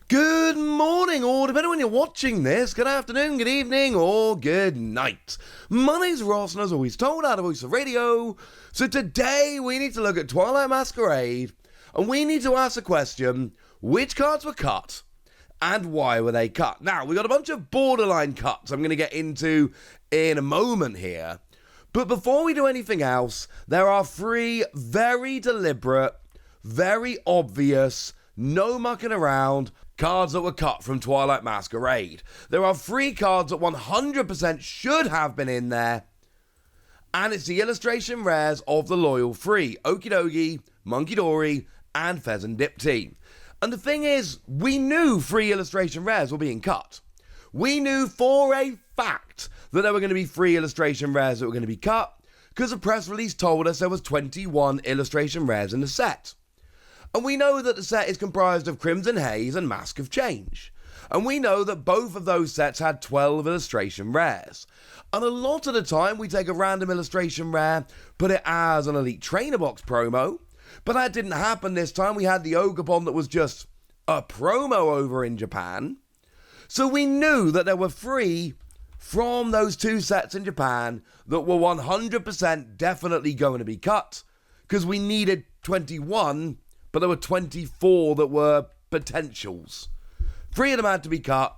Good morning, or depending on when you're watching this, good afternoon, good evening, or good night. My name's Ross, and as always told, out of Voice of Radio. So today we need to look at Twilight Masquerade, and we need to ask the question, which cards were cut, and why were they cut? Now, we got a bunch of borderline cuts I'm going to get into in a moment here. But before we do anything else, there are three very deliberate, very obvious, no mucking around cards that were cut from Twilight Masquerade. There are three cards that 100% should have been in there, and it's the illustration rares of the loyal three: Okidogi, Monkey Dory, and Pheasant-Dipty. And the thing is, we knew three illustration rares were being cut. We knew for a fact that there were going to be three illustration rares that were going to be cut, because the press release told us there was 21 illustration rares in the set. And we know that the set is comprised of Crimson Haze and Mask of Change. And we know that both of those sets had 12 illustration rares. And a lot of the time we take a random illustration rare, put it as an Elite Trainer Box promo. But that didn't happen this time. We had the Ogabon that was just a promo over in Japan. So we knew that there were three from those two sets in Japan that were 100% definitely going to be cut. Because we needed 21, but there were 24 that were potentials. Three of them had to be cut.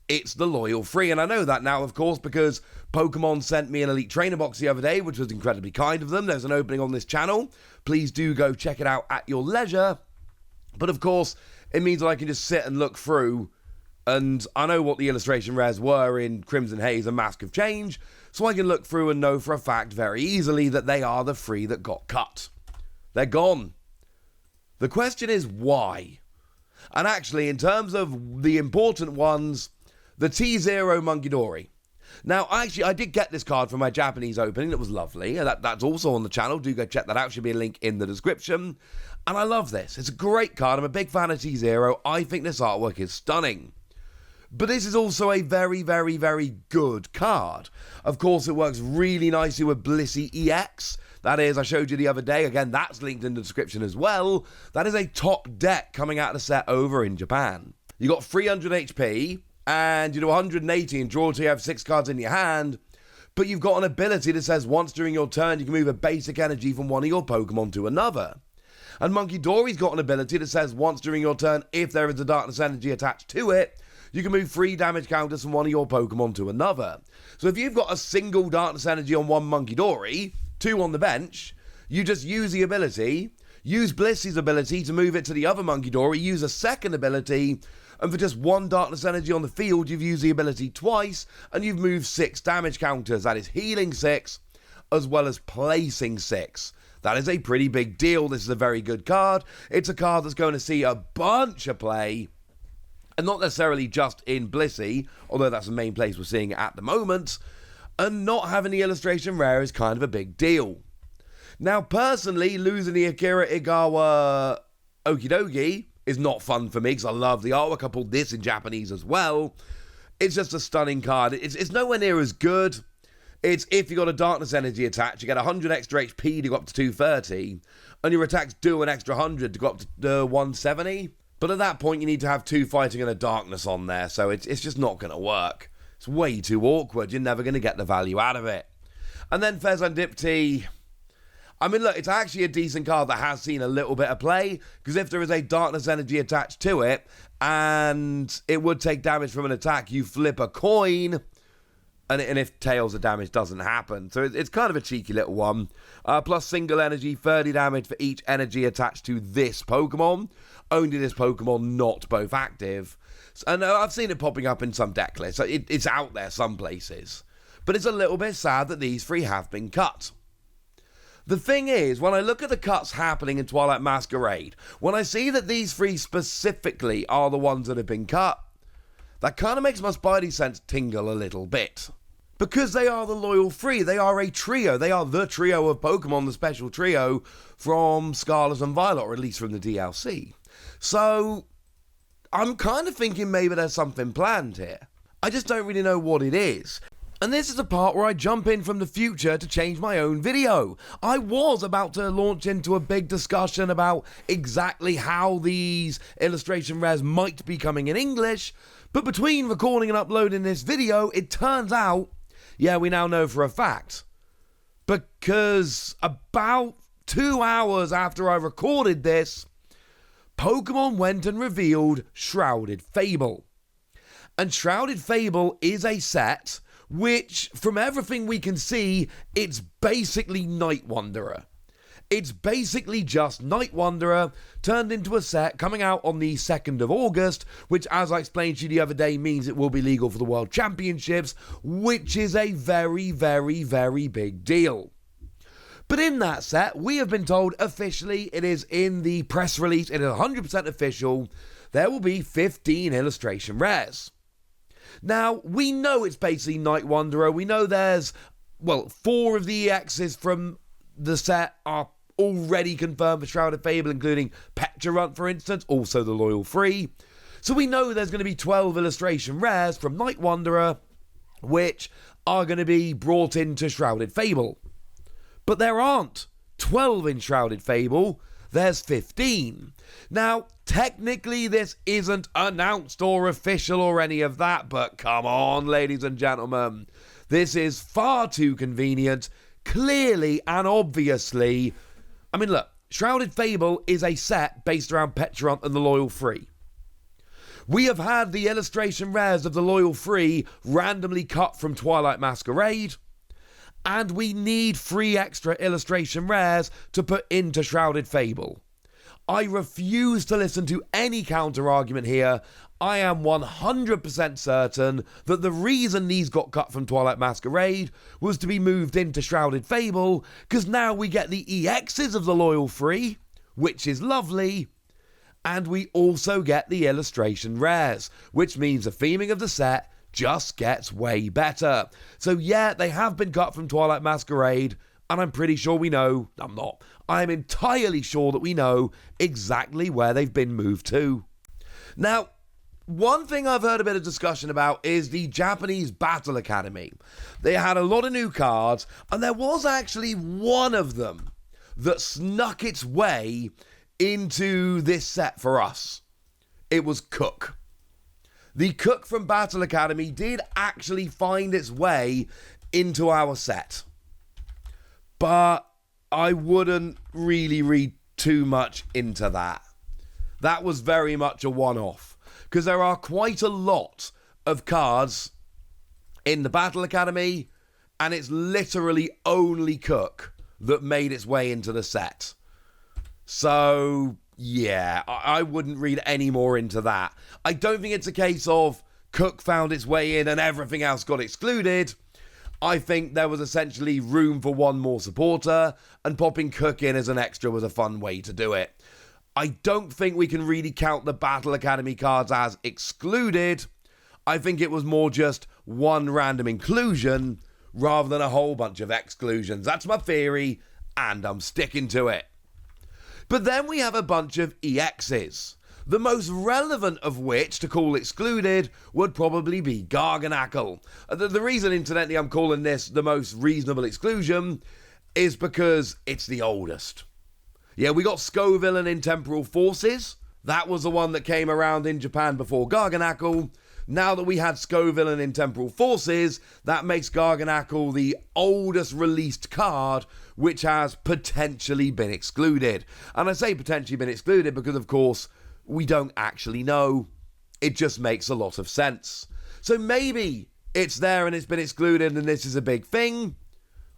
It's the loyal three. And I know that now, of course, because Pokémon sent me an Elite Trainer Box the other day, which was incredibly kind of them. There's an opening on this channel. Please do go check it out at your leisure. But of course, it means that I can just sit and look through, and I know what the illustration rares were in Crimson Haze and Mask of Change, so I can look through and know for a fact very easily that they are the three that got cut. They're gone. The question is why? And actually, in terms of the important ones, the T0 Monkey Dory. Now, I did get this card from my Japanese opening. It was lovely. That's also on the channel. Do go check that out. Should be a link in the description. And I love this. It's a great card. I'm a big fan of T0. I think this artwork is stunning. But this is also a very, very, very good card. Of course, it works really nicely with Blissey EX. That is, I showed you the other day. Again, that's linked in the description as well. That is a top deck coming out of the set over in Japan. You got 300 HP, and you do 180 and draw till you have 6 cards in your hand. But you've got an ability that says once during your turn, you can move a basic energy from one of your Pokemon to another. And Monkey Dory's got an ability that says once during your turn, if there is a darkness energy attached to it, you can move 3 damage counters from one of your Pokemon to another. So if you've got a single darkness energy on one Monkey Dory, 2 on the bench, you just use the ability, use Blissey's ability to move it to the other Monkey Dory, use a second ability, and for just 1 darkness energy on the field, you've used the ability twice, and you've moved 6 damage counters. That is healing 6, as well as placing 6. That is a pretty big deal. This is a very good card. It's a card that's going to see a bunch of play, and not necessarily just in Blissey, although that's the main place we're seeing it at the moment, and not having the illustration rare is kind of a big deal. Now, personally, losing the Akira Igawa Okidogi is not fun for me, because I love the artwork. I pulled this in Japanese as well. It's just a stunning card. It's nowhere near as good. It's if you got a darkness energy attached, you get 100 extra HP to go up to 230, and your attacks do an extra 100 to go up to 170. But at that point, you need to have 2 fighting and a darkness on there, so it's just not going to work. It's way too awkward. You're never going to get the value out of it. And then Pheasant-Dipty. I mean, look, it's actually a decent card that has seen a little bit of play, because if there is a darkness energy attached to it, and it would take damage from an attack, you flip a coin, and if Tails of damage doesn't happen. So it's kind of a cheeky little one. Plus single energy, 30 damage for each energy attached to this Pokemon. Only this Pokemon, not both active. And I've seen it popping up in some deck lists. It's out there some places. But it's a little bit sad that these three have been cut. The thing is, when I look at the cuts happening in Twilight Masquerade, when I see that these three specifically are the ones that have been cut, that kind of makes my spidey sense tingle a little bit. Because they are the loyal three, they are a trio, they are the trio of Pokemon, the special trio from Scarlet and Violet, or at least from the DLC. So, I'm kind of thinking maybe there's something planned here. I just don't really know what it is. And this is the part where I jump in from the future to change my own video. I was about to launch into a big discussion about exactly how these illustration rares might be coming in English, but between recording and uploading this video, it turns out, yeah, we now know for a fact. Because about 2 hours after I recorded this, Pokémon went and revealed Shrouded Fable. And Shrouded Fable is a set which, from everything we can see, it's basically Night Wanderer. It's basically just Night Wanderer turned into a set coming out on the 2nd of August, which, as I explained to you the other day, means it will be legal for the World Championships, which is a very, very, very big deal. But in that set, we have been told officially, it is in the press release, it is 100% official, there will be 15 illustration rares. Now, we know it's basically Night Wanderer. We know there's, 4 of the EXs from the set are already confirmed for Shrouded Fable, including Petrarunt, for instance, also the Loyal Free. So we know there's going to be 12 illustration rares from Night Wanderer, which are going to be brought into Shrouded Fable. But there aren't 12 in Shrouded Fable, there's 15. Now, technically this isn't announced or official or any of that, but come on, ladies and gentlemen. This is far too convenient, clearly and obviously. I mean, look, Shrouded Fable is a set based around Petrarunt and the Loyal Free. We have had the illustration rares of the Loyal Free randomly cut from Twilight Masquerade, and we need 3 extra illustration rares to put into Shrouded Fable. I refuse to listen to any counter-argument here. I am 100% certain that the reason these got cut from Twilight Masquerade was to be moved into Shrouded Fable, because now we get the EXs of the Loyal Free, which is lovely, and we also get the illustration rares, which means the theming of the set just gets way better. So yeah, they have been cut from Twilight Masquerade, and I'm pretty sure we know, I'm entirely sure that we know exactly where they've been moved to. Now, one thing I've heard a bit of discussion about is the Japanese Battle Academy. They had a lot of new cards, and there was actually one of them that snuck its way into this set for us. It was Cook. The Cook from Battle Academy did actually find its way into our set. But I wouldn't really read too much into that. That was very much a one-off, because there are quite a lot of cards in the Battle Academy, and it's literally only Cook that made its way into the set. So yeah, I wouldn't read any more into that. I don't think it's a case of Cook found its way in and everything else got excluded. I think there was essentially room for one more supporter, and popping Cook in as an extra was a fun way to do it. I don't think we can really count the Battle Academy cards as excluded. I think it was more just one random inclusion rather than a whole bunch of exclusions. That's my theory, and I'm sticking to it. But then we have a bunch of EXs, the most relevant of which to call excluded would probably be Garganacl. The reason, incidentally, I'm calling this the most reasonable exclusion is because it's the oldest. Yeah, we got Scoville and Intemporal Forces. That was the one that came around in Japan before Garganacl. Now that we had Scoville and Intemporal Forces, that makes Garganacl the oldest released card which has potentially been excluded. And I say potentially been excluded because, of course, we don't actually know. It just makes a lot of sense. So maybe it's there and it's been excluded and this is a big thing,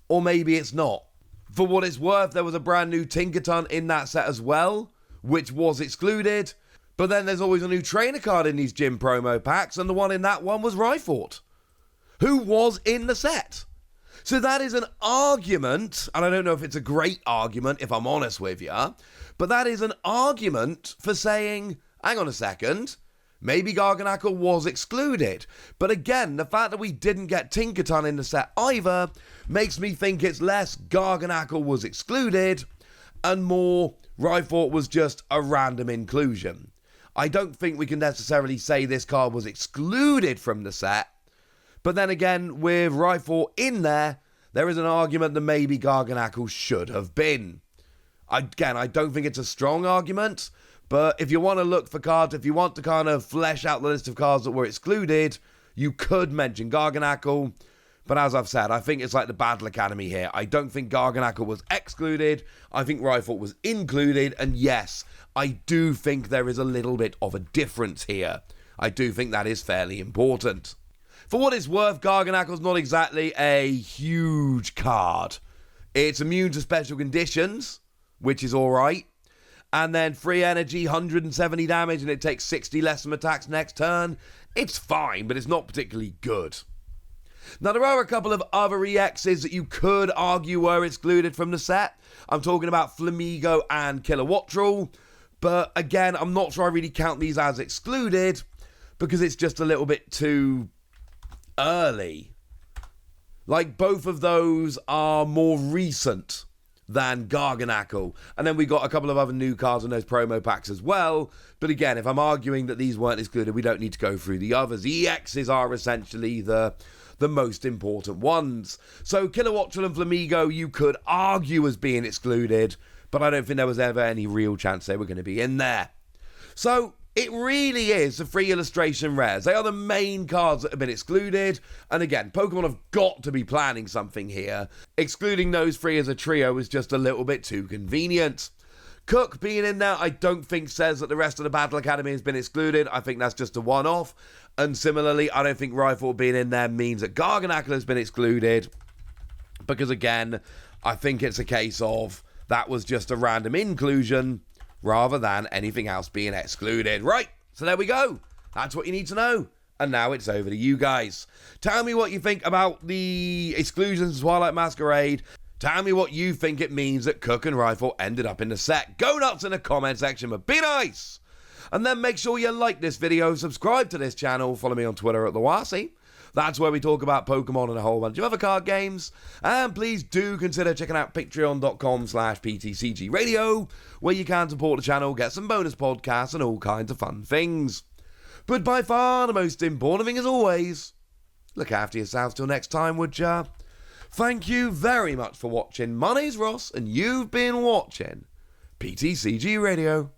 or maybe it's not. For what it's worth, there was a brand new Tinkerton in that set as well, which was excluded. But then there's always a new trainer card in these gym promo packs, and the one in that one was Rhyfort, who was in the set. So that is an argument, and I don't know if it's a great argument, if I'm honest with you, but that is an argument for saying, hang on a second, maybe Garganacl was excluded. But again, the fact that we didn't get Tinkerton in the set either makes me think it's less Garganacl was excluded and more Rhyfort was just a random inclusion. I don't think we can necessarily say this card was excluded from the set, But then again, with Rifle in there is an argument that maybe Garganacl should have been. Again, I don't think it's a strong argument, but if you want to look for cards, if you want to kind of flesh out the list of cards that were excluded, you could mention Garganacl. But as I've said, I think it's like the Battle Academy here. I don't think Garganacl was excluded. I think Rifle was included. And yes, I do think there is a little bit of a difference here. I do think that is fairly important. For what it's worth, Garganacl's not exactly a huge card. It's immune to special conditions, which is alright. And then free energy, 170 damage, and it takes 60 less from attacks next turn. It's fine, but it's not particularly good. Now, there are a couple of other EXs that you could argue were excluded from the set. I'm talking about Flamigo and Kilowattrel. But again, I'm not sure I really count these as excluded because it's just a little bit too early. Like, both of those are more recent than Garganacl. And then we got a couple of other new cards in those promo packs as well. But again, if I'm arguing that these weren't excluded, we don't need to go through the others. EXs are essentially the most important ones. So Kilowattrel and Flamigo you could argue as being excluded, but I don't think there was ever any real chance they were going to be in there. So it really is the free illustration rares. They are the main cards that have been excluded. And again, Pokemon have got to be planning something here. Excluding those three as a trio is just a little bit too convenient. Cook being in there, I don't think says that the rest of the Battle Academy has been excluded. I think that's just a one-off. And similarly, I don't think Rifle being in there means that Garganacl has been excluded. Because again, I think it's a case of that was just a random inclusion rather than anything else being excluded. Right, so there we go. That's what you need to know. And now it's over to you guys. Tell me what you think about the exclusions of Twilight Masquerade. Tell me what you think it means that Cook and Rifle ended up in the set. Go nuts in the comment section, but be nice! And then make sure you like this video, subscribe to this channel, follow me on Twitter at TheWasi. That's where we talk about Pokemon and a whole bunch of other card games. And please do consider checking out patreon.com/PTCGradio, where you can support the channel, get some bonus podcasts and all kinds of fun things. But by far the most important thing as always, look after yourselves till next time, would ya? Thank you very much for watching. My name's Ross, and you've been watching PTCG Radio.